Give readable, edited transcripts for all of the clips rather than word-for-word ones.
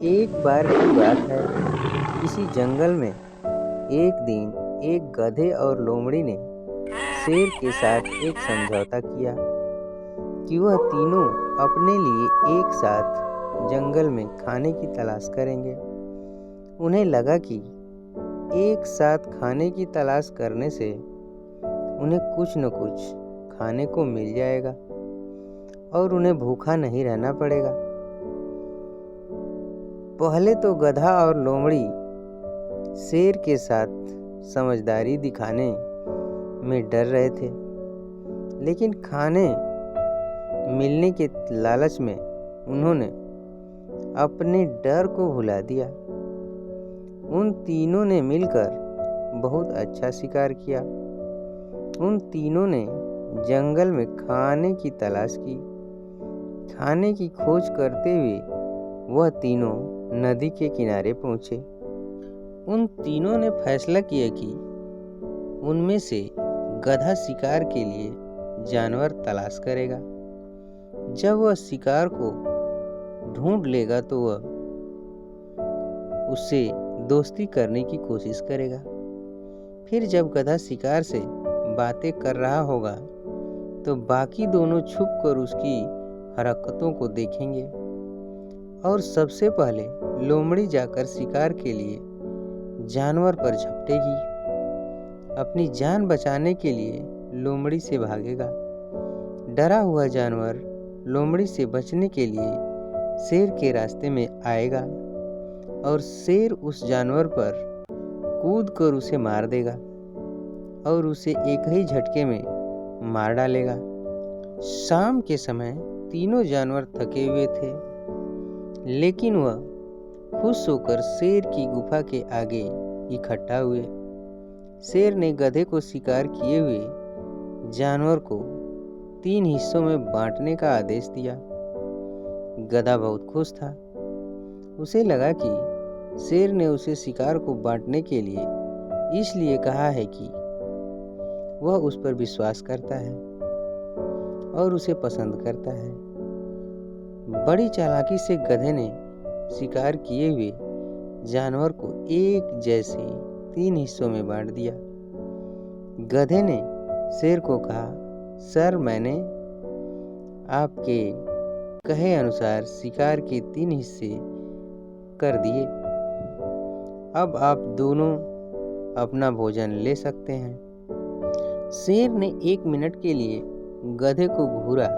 एक बार की बात है, किसी जंगल में एक दिन एक गधे और लोमड़ी ने शेर के साथ एक समझौता किया कि वह तीनों अपने लिए एक साथ जंगल में खाने की तलाश करेंगे। उन्हें लगा कि एक साथ खाने की तलाश करने से उन्हें कुछ न कुछ खाने को मिल जाएगा और उन्हें भूखा नहीं रहना पड़ेगा। पहले तो गधा और लोमड़ी शेर के साथ समझदारी दिखाने में डर रहे थे, लेकिन खाने मिलने के लालच में उन्होंने अपने डर को भुला दिया। उन तीनों ने मिलकर बहुत अच्छा शिकार किया। उन तीनों ने जंगल में खाने की तलाश की। खाने की खोज करते हुए वह तीनों नदी के किनारे पहुंचे। उन तीनों ने फैसला किया कि उनमें से गधा शिकार के लिए जानवर तलाश करेगा। जब वह शिकार को ढूंढ लेगा तो वह उससे दोस्ती करने की कोशिश करेगा। फिर जब गधा शिकार से बातें कर रहा होगा तो बाकी दोनों छुप कर उसकी हरकतों को देखेंगे और सबसे पहले लोमड़ी जाकर शिकार के लिए जानवर पर झपटेगी। अपनी जान बचाने के लिए लोमड़ी से भागेगा। डरा हुआ जानवर लोमड़ी से बचने के लिए शेर के रास्ते में आएगा और शेर उस जानवर पर कूद कर उसे मार देगा और उसे एक ही झटके में मार डालेगा। शाम के समय तीनों जानवर थके हुए थे, लेकिन वह खुश होकर शेर की गुफा के आगे इकट्ठा हुए। शेर ने गधे को शिकार किए हुए जानवर को 3 हिस्सों में बांटने का आदेश दिया। गधा बहुत खुश था। उसे लगा कि शेर ने उसे शिकार को बांटने के लिए इसलिए कहा है कि वह उस पर विश्वास करता है और उसे पसंद करता है। बड़ी चालाकी से गधे ने शिकार किए हुए जानवर को एक जैसे 3 हिस्सों में बांट दिया। गधे ने शेर को कहा, सर, मैंने आपके कहे अनुसार शिकार के 3 हिस्से कर दिए। अब आप दोनों अपना भोजन ले सकते हैं। शेर ने 1 मिनट के लिए गधे को घूरा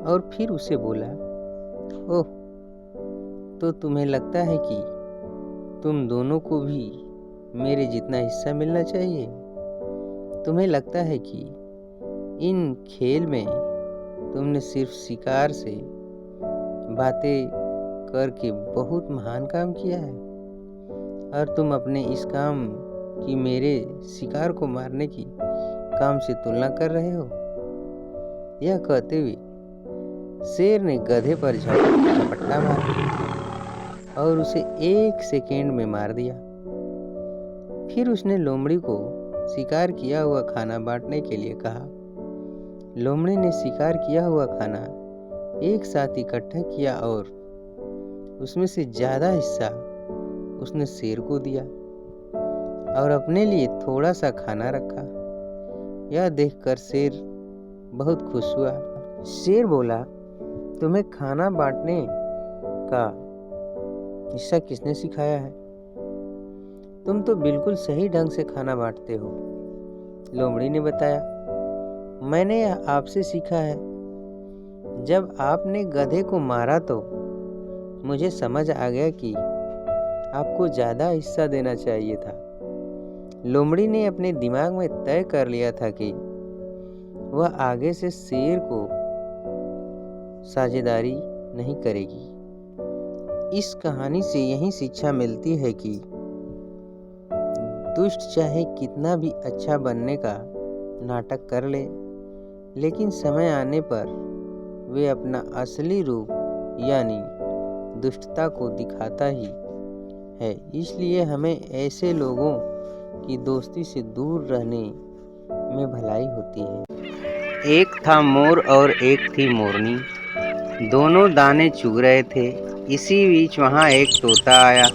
और फिर उसे बोला, ओह, तो तुम्हें लगता है कि तुम दोनों को भी मेरे जितना हिस्सा मिलना चाहिए? तुम्हें लगता है कि इन खेल में तुमने सिर्फ शिकार से बातें करके बहुत महान काम किया है और तुम अपने इस काम की मेरे शिकार को मारने की काम से तुलना कर रहे हो? यह कहते हुए शेर ने गधे पर झपट्टा मारा और उसे 1 सेकेंड में मार दिया। फिर उसने लोमड़ी को शिकार किया हुआ खाना बांटने के लिए कहा। लोमड़ी ने शिकार किया हुआ खाना एक साथ इकट्ठा किया और उसमें से ज्यादा हिस्सा उसने शेर को दिया और अपने लिए थोड़ा सा खाना रखा। यह देखकर शेर बहुत खुश हुआ। शेर बोला, तुम्हें खाना बांटने का हिस्सा किसने सिखाया है? तुम तो बिल्कुल सही ढंग से खाना बांटते हो। लोमड़ी ने बताया, मैंने यह आपसे सीखा है। जब आपने गधे को मारा तो मुझे समझ आ गया कि आपको ज्यादा हिस्सा देना चाहिए था। लोमड़ी ने अपने दिमाग में तय कर लिया था कि वह आगे से शेर को साझेदारी नहीं करेगी। इस कहानी से यही शिक्षा मिलती है कि दुष्ट चाहे कितना भी अच्छा बनने का नाटक कर ले, लेकिन समय आने पर वे अपना असली रूप यानी दुष्टता को दिखाता ही है। इसलिए हमें ऐसे लोगों की दोस्ती से दूर रहने में भलाई होती है। एक था मोर और एक थी मोरनी। दोनों दाने चुग रहे थे। इसी बीच वहाँ एक तोता आया।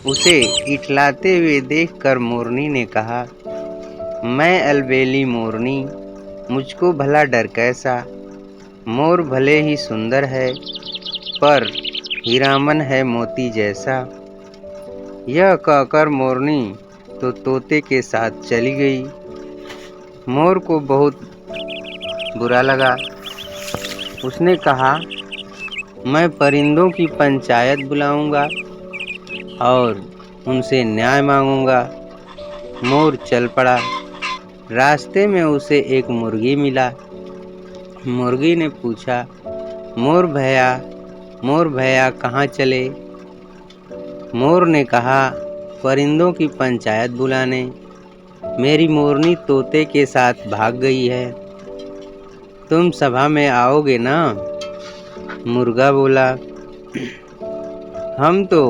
उसे इठलाते हुए देखकर मोरनी ने कहा, मैं अलबेली मोरनी, मुझको भला डर कैसा। मोर भले ही सुंदर है, पर हीरामन है मोती जैसा। यह कहकर मोरनी तो तोते के साथ चली गई। मोर को बहुत बुरा लगा। उसने कहा, मैं परिंदों की पंचायत बुलाऊंगा और उनसे न्याय मांगूंगा। मोर चल पड़ा। रास्ते में उसे एक मुर्गी मिला। मुर्गी ने पूछा, मोर भैया कहाँ चले। मोर ने कहा, परिंदों की पंचायत बुलाने। मेरी मोरनी तोते के साथ भाग गई है। तुम सभा में आओगे ना। मुर्गा बोला, हम तो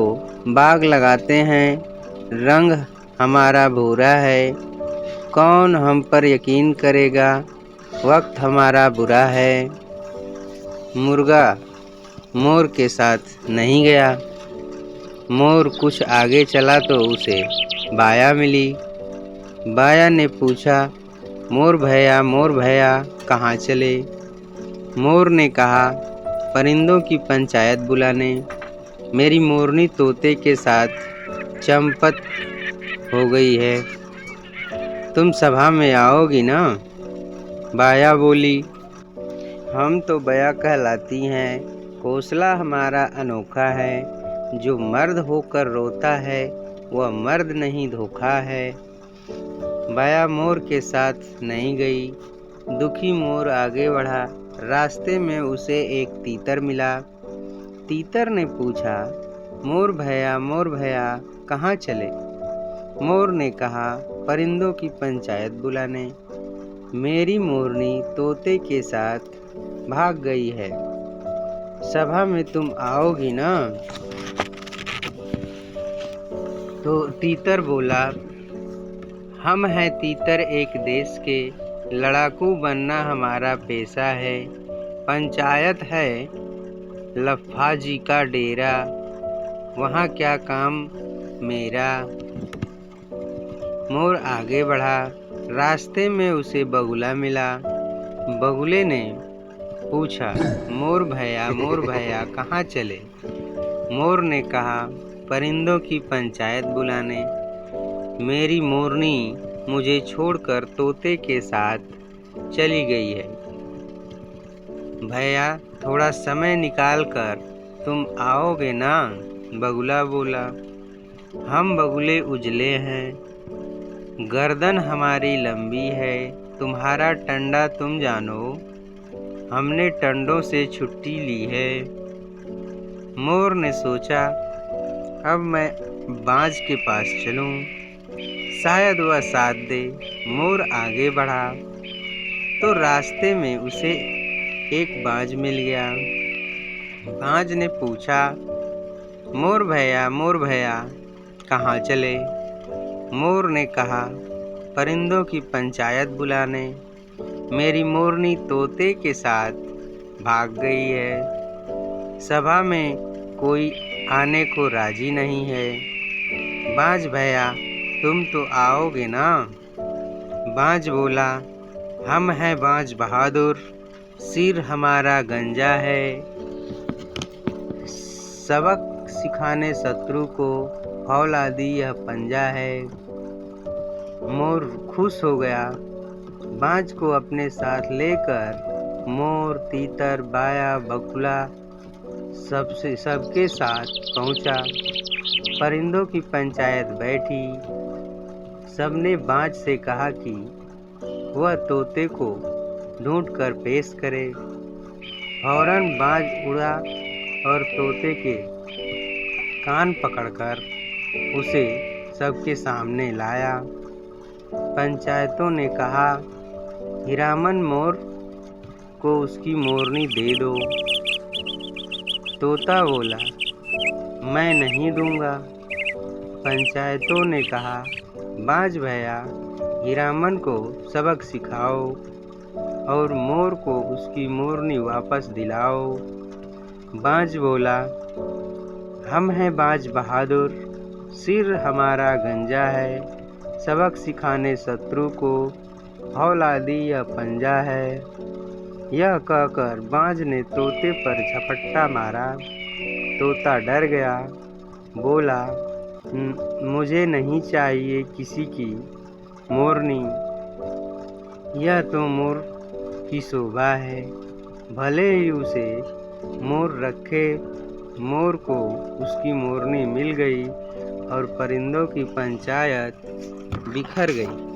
बाग लगाते हैं, रंग हमारा भूरा है। कौन हम पर यकीन करेगा, वक्त हमारा बुरा है। मुर्गा मोर के साथ नहीं गया। मोर कुछ आगे चला तो उसे बाया मिली। बाया ने पूछा, मोर भैया कहाँ चले। मोर ने कहा, परिंदों की पंचायत बुलाने। मेरी मोरनी तोते के साथ चंपत हो गई है। तुम सभा में आओगी ना। बाया बोली, हम तो बया कहलाती हैं। कौशला हमारा अनोखा है। जो मर्द होकर रोता है, वह मर्द नहीं धोखा है। बाया मोर के साथ नहीं गई। दुखी मोर आगे बढ़ा। रास्ते में उसे एक तीतर मिला। तीतर ने पूछा, मोर भैया कहाँ चले। मोर ने कहा, परिंदों की पंचायत बुलाने। मेरी मोरनी तोते के साथ भाग गई है। सभा में तुम आओगी ना। तो तीतर बोला, हम हैं तीतर एक देश के, लड़ाकू बनना हमारा पेशा है। पंचायत है लफ्फा जी का डेरा, वहाँ क्या काम मेरा। मोर आगे बढ़ा। रास्ते में उसे बगुला मिला। बगुले ने पूछा, मोर भैया कहाँ चले। मोर ने कहा, परिंदों की पंचायत बुलाने। मेरी मोरनी मुझे छोड़कर तोते के साथ चली गई है। भैया थोड़ा समय निकाल कर तुम आओगे ना। बगुला बोला, हम बगुले उजले हैं, गर्दन हमारी लंबी है। तुम्हारा टंडा तुम जानो, हमने टंडों से छुट्टी ली है। मोर ने सोचा, अब मैं बाज के पास चलूं, शायद वह साथ दे। मोर आगे बढ़ा तो रास्ते में उसे एक बाज मिल गया। बाज ने पूछा, मोर भैया कहाँ चले। मोर ने कहा, परिंदों की पंचायत बुलाने। मेरी मोरनी तोते के साथ भाग गई है। सभा में कोई आने को राजी नहीं है। बाज भैया तुम तो आओगे ना। बाज बोला, हम हैं बाज बहादुर, सिर हमारा गंजा है। सबक सिखाने शत्रु को, फौलादी यह पंजा है। मोर खुश हो गया। बाज को अपने साथ लेकर मोर, तीतर, बाया, बगुला सबके साथ पहुंचा। परिंदों की पंचायत बैठी। सबने बाज से कहा कि वह तोते को ढूंढकर पेश करे। फौरन बाज उड़ा और तोते के कान पकड़कर उसे सबके सामने लाया। पंचायतों ने कहा, हीरामन मोर को उसकी मोरनी दे दो। तोता बोला, मैं नहीं दूंगा। पंचायतों ने कहा, बाज भैया हीरामन को सबक सिखाओ। और मोर को उसकी मोरनी वापस दिलाओ। बाज बोला, हम हैं बाज बहादुर, सिर हमारा गंजा है, सबक सिखाने शत्रु को, हौलादी या पंजा है। यह कहकर बाज ने तोते पर झपट्टा मारा। तोता डर गया, बोला, मुझे नहीं चाहिए किसी की मोरनी, यह तो मोर की शोभा है। भले ही उसे मोर रखे। मोर को उसकी मोरनी मिल गई और परिंदों की पंचायत बिखर गई।